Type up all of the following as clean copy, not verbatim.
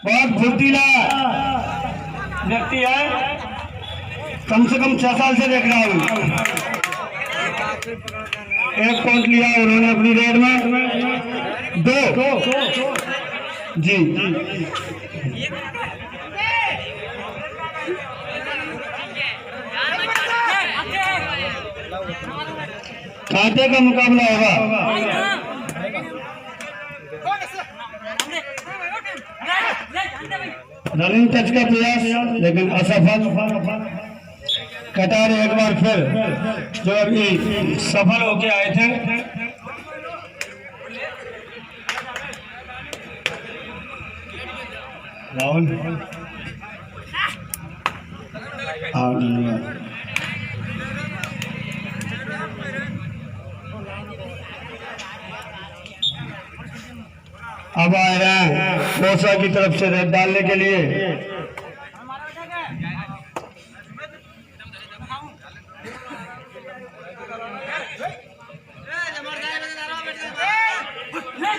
बहुत फुर्तीला व्यक्ति है, कम से कम 6 साल से देख रहा हूँ। 1 पॉइंट लिया उन्होंने अपनी रेड में, 2 जी। कांटे का मुकाबला होगा। रनिंग टच का प्रयास लेकिन असफल। कटारे एक बार फिर जो अभी सफल होके आए थे, राहुल अब आए हैं कोसा की तरफ से रेड डालने के लिए।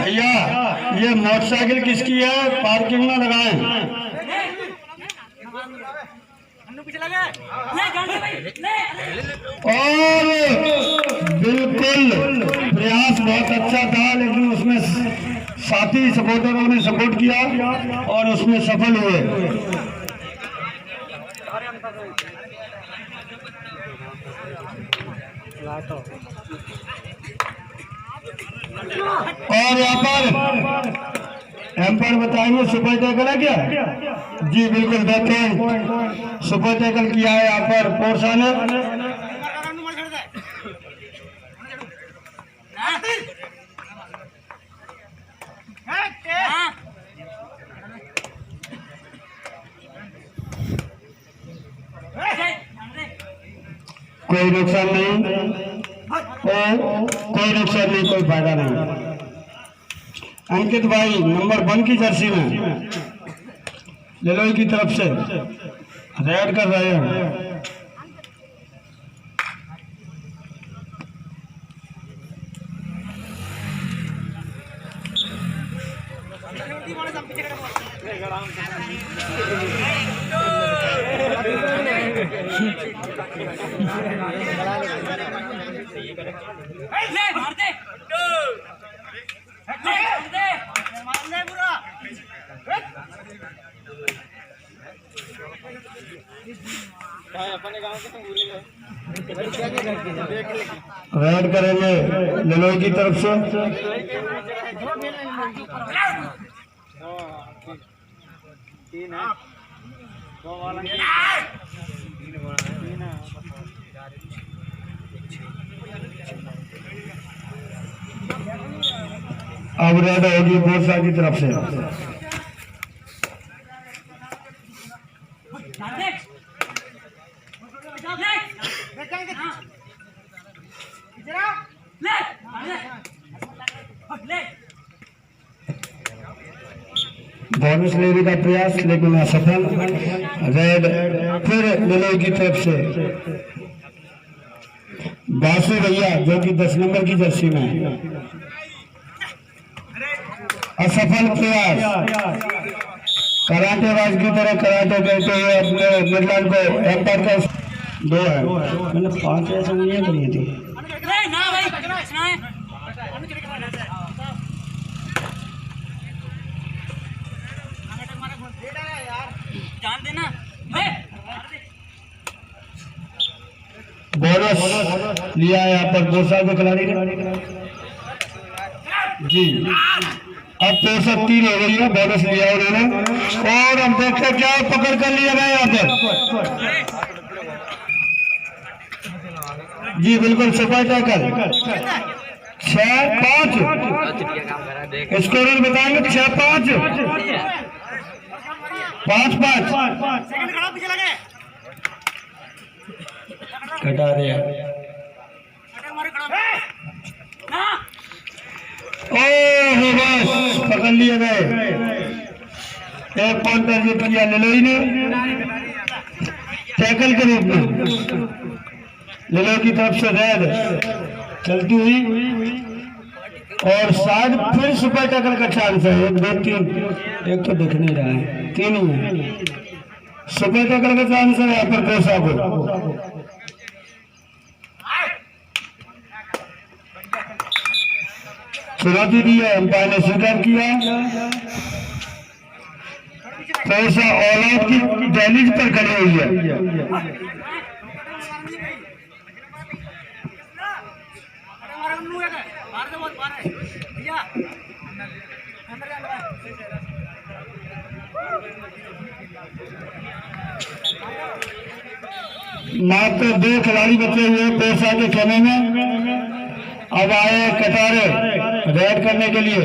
भैया ये मोटरसाइकिल किसकी है, पार्किंग में लगाएं। और बिल्कुल प्रयास बहुत अच्छा था, लेकिन उसमें साथी सपोर्टरों ने सपोर्ट किया और उसमें सफल हुए। और यहाँ पर एम्पायर बताएंगे सुपर टैकल है क्या? जी बिल्कुल, देखें सुपर टैकल किया है यहाँ पर पोरसा ने। कोई नुकसान नहीं, कोई नुकसान नहीं, कोई फायदा नहीं। अंकित भाई नंबर 1 की जर्सी में लेलोई की तरफ से रेड कर रहे हैं। रेड करेंगे लेलोई की तरफ से। अब रेड होगी बोरसा की तरफ से। बोनस लेने का प्रयास लेकिन असफल। रेड फिर लेलोई की तरफ से। बासु भैया जो कि 10 नंबर की जर्सी में, असफल प्रयास। कराटेबाज की तरह कराटे करते हुए अपने मिडलैंड को एम्पायर का 2 है। मैंने 5 ऐसे उंगलियां करी थी। बोनस लिया है यहाँ पर बोरसा के खिलाड़ी ने जी। अब 63 हो गई है, बोनस लिया उन्होंने। और हम देखते क्या पकड़ कर लिया गया यहाँ पर जी। बिल्कुल सुपर टैकल 6-5 स्कोर बताएंगे। 6-5 5-5 कटा रहे हैं। ओह बस पकड़ लिए गए। 1 पॉइंट अर्जित किया लेलोई ने टैकल के रूप में। लेलोई की तरफ से रेड चलती हुई। और शायद फिर सुपर टैकल का चांस है। 1 2 3, एक तो दिख नहीं रहा है, 3 ही है। सुपर टैकल का चांस है यहाँ पर कोसा को। चुनौती दी है, अंपायर ने स्वीकार किया। कोसा ऑल आउट की दहलीज पर खड़ी हुई है। मात्र 2 खिलाड़ी बचे हुए कोसा के खेमे में। अब आए कटारे रेड करने के लिए।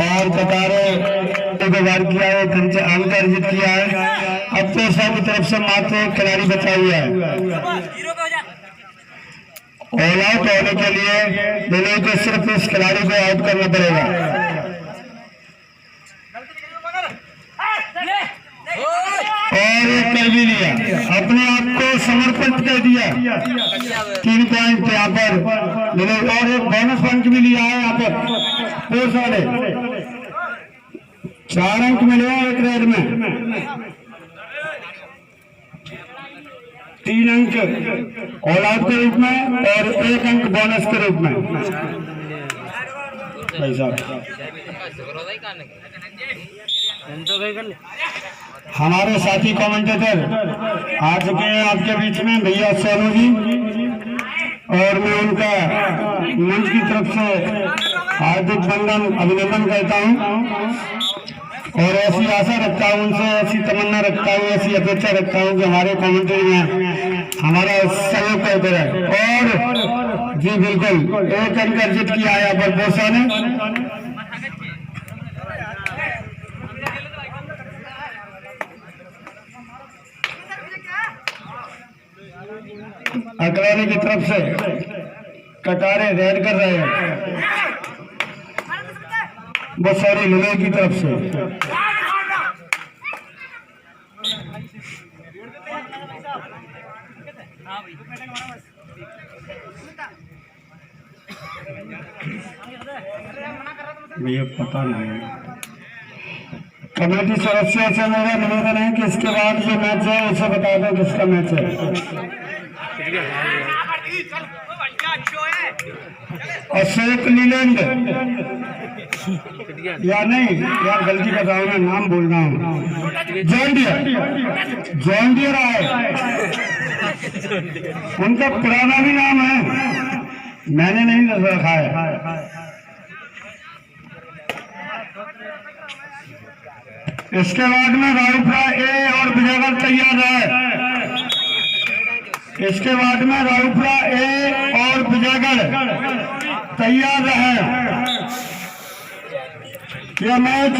और कटारे वार किया है, अंक अर्जित किया है। अब कोसा की तरफ से मात्र 1 खिलाड़ी बचा हुआ है। ऑल आउट होने के लिए दोनों को सिर्फ इस खिलाड़ी को आउट करना पड़ेगा। और एक कर भी लिया, अपने आप को समर्पित कर दिया। 3 पॉइंट यहाँ पर मिले और एक बोनस पॉइंट भी लिया है यहाँ पर। 4 अंक मिले हैं एक रेड में। 3 अंक ऑल आउट के रूप में और 1 अंक बोनस के रूप में। भाई साहब हमारे साथी कमेंटेटर आ चुके हैं आपके बीच में, भैया सोनू जी, और मैं उनका मंच की तरफ से हार्दिक वंदन अभिनंदन करता हूं। और ऐसी आशा रखता हूं उनसे, ऐसी तमन्ना रखता हूं, ऐसी अपेक्षा रखता हूं कि हमारे कमेंट्री में हमारा सहयोग करते रहे। और जी बिल्कुल 1 अंक अर्जित किया है यहाँ पर कोसा ने। अकरानी की तरफ से कटारे रेड कर रहे हैं, वो सॉरी लुले की तरफ से। भैया पता नहीं, कमेटी सदस्यों से मेरा निवेदन है कि इसके बाद जो मैच है उसे बता दो किसका मैच है। अशोक लीलैंड या नहीं यार, गलती कर रहा हूँ मैं, नाम बोल रहा हूँ। जॉन डियर आए, उनका पुराना भी नाम है, मैंने नहीं रखा है। इसके बाद में राउफरा ए और विजयगढ़ तैयार है। इसके बाद में राउफरा ए और विजयगढ़ तैयार रहे। यह मैच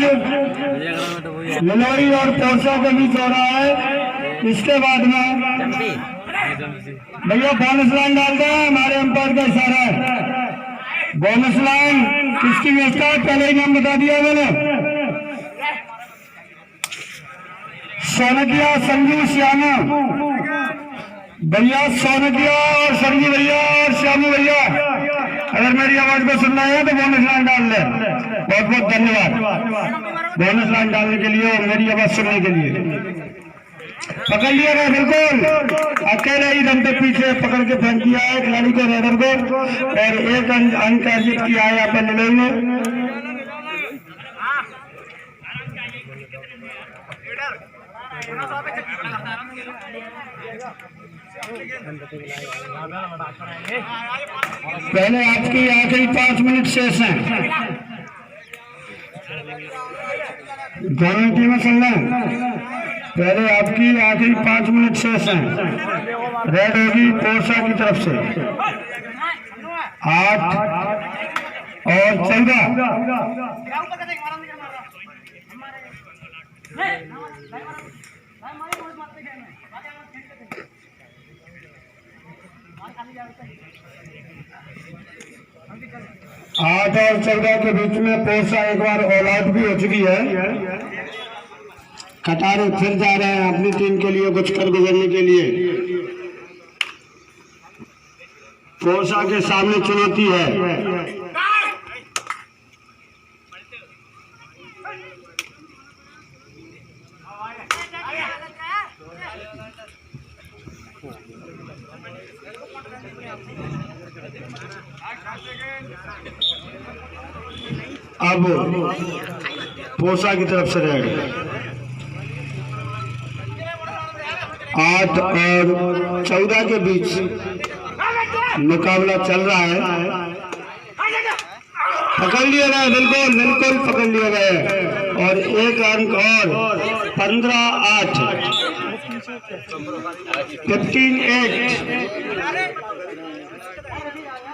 ललोई और पोरसा के बीच हो रहा है। इसके बाद में भैया बोनस लाइन डालते हैं, हमारे अंपायर का इशारा है। बोनस लाइन किसकी व्यवस्था है पहले ही नाम बता दिया मैंने। सोनकिया संजू श्यामू भैया, सोनकिया और संजू भैया और श्यामू भैया, अगर मेरी आवाज को सुनना है तो बोनस लाइन डाल ले। बहुत बहुत धन्यवाद बोनस लाइन डालने के लिए और मेरी आवाज सुनने के लिए। पकड़ लिया गया बिल्कुल, अकेले ही दम पे पीछे पकड़ के फेंक दिया है खिलाड़ी को, रेडर को, और 1 अंक अर्जित किया है यहाँ पे ललोई ने। पहले आपकी आखिरी 5 मिनट शेष हैं, दोनों टीमें सुन लें। पहले आपकी आखिरी 5 मिनट शेष हैं। रेड होगी पोरसा की तरफ से 8 और 14। 8 और 14 के बीच में पोसा एक बार ऑल आउट भी हो चुकी है। कटारे फिर जा रहे हैं अपनी टीम के लिए कुछ कर गुजरने के लिए। पोसा के सामने चुनौती है। अब पोसा की तरफ से रेड 8 और 14 के बीच मुकाबला चल रहा है। पकड़ लिए गए, बिल्कुल बिल्कुल पकड़ लिए गए और एक अंक और 15-8 15-8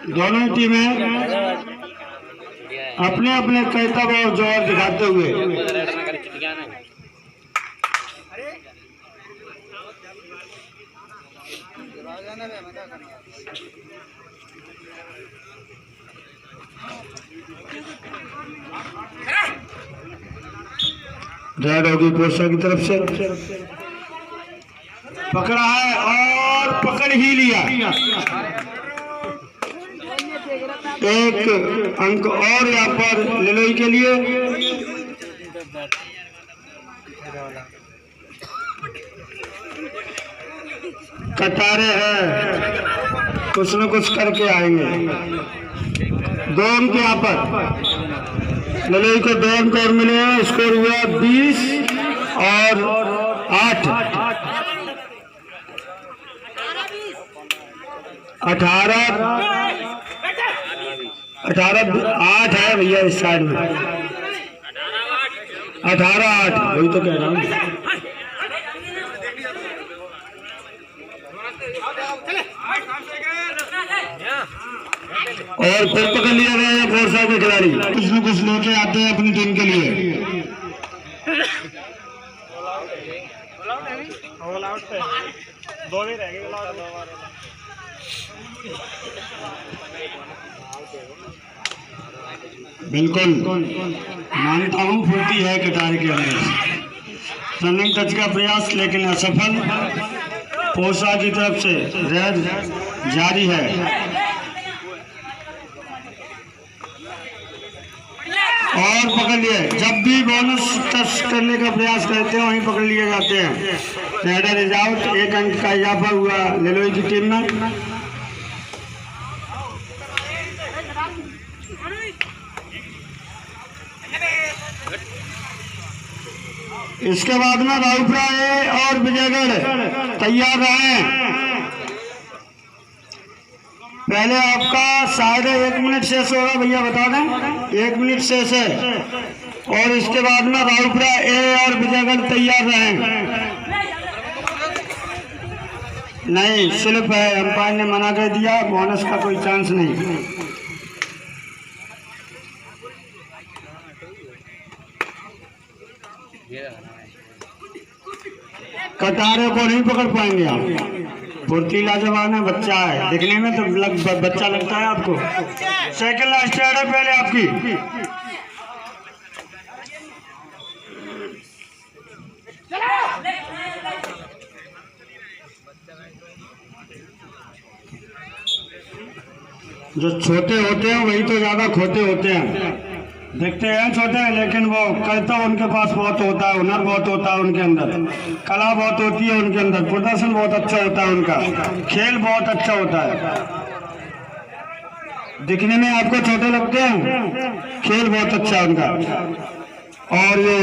दोनों टीमें अपने अपने कर्तव्य और जोर दिखाते हुए रेड होगी पोसा की तरफ से। पकड़ा है और पकड़ ही लिया। एक अंक और यहाँ पर लिलोई के लिए। कटारे हैं, कुछ न कुछ करके आएंगे। 2 अंक यहाँ पर लिलोई को 2 अंक और मिले हैं। स्कोर हुआ 20 और 8 18-8 है भैया इस साइड में। 18-8 वही तो कह रहा हूँ। और फिर पकड़ लिया गया है पोसा के खिलाड़ी। कुछ न कुछ लेके आते हैं अपनी टीम के लिए। बिल्कुल मानता हूँ फुर्ती है कटार के अंदर। रनिंग टच का प्रयास लेकिन असफल। पोसा की तरफ से रेड जारी है। और पकड़ लिए। जब भी बोनस टच करने का प्रयास करते हैं वहीं पकड़ लिए जाते हैं। Raider is out. 1 अंक का इजाफा हुआ लिलोई की टीम में। इसके बाद में राउपुरा ए और विजयगढ़ तैयार रहे। पहले आपका शायद 1 मिनट शेष होगा भैया, बता दें 1 मिनट शेष है। और इसके बाद में राउपुरा ए और विजयगढ़ तैयार रहे। नहीं, स्लिप है, अंपायर ने मना कर दिया। बोनस का कोई चांस नहीं। कटारे को नहीं पकड़ पाएंगे आप। फुर्तीला जवान है, बच्चा है, दिखने में तो बच्चा लगता है आपको। सेकंड लास्ट है पहले आपकी। जो छोटे होते हैं वही तो ज्यादा खोटे होते हैं। देखते हैं छोटे हैं लेकिन वो करता उनके पास बहुत होता है, हुनर बहुत होता है उनके अंदर, कला बहुत होती है उनके अंदर, प्रदर्शन बहुत अच्छा होता है उनका, खेल बहुत अच्छा होता है। दिखने में आपको छोटे लगते हैं, खेल बहुत अच्छा है उनका। और ये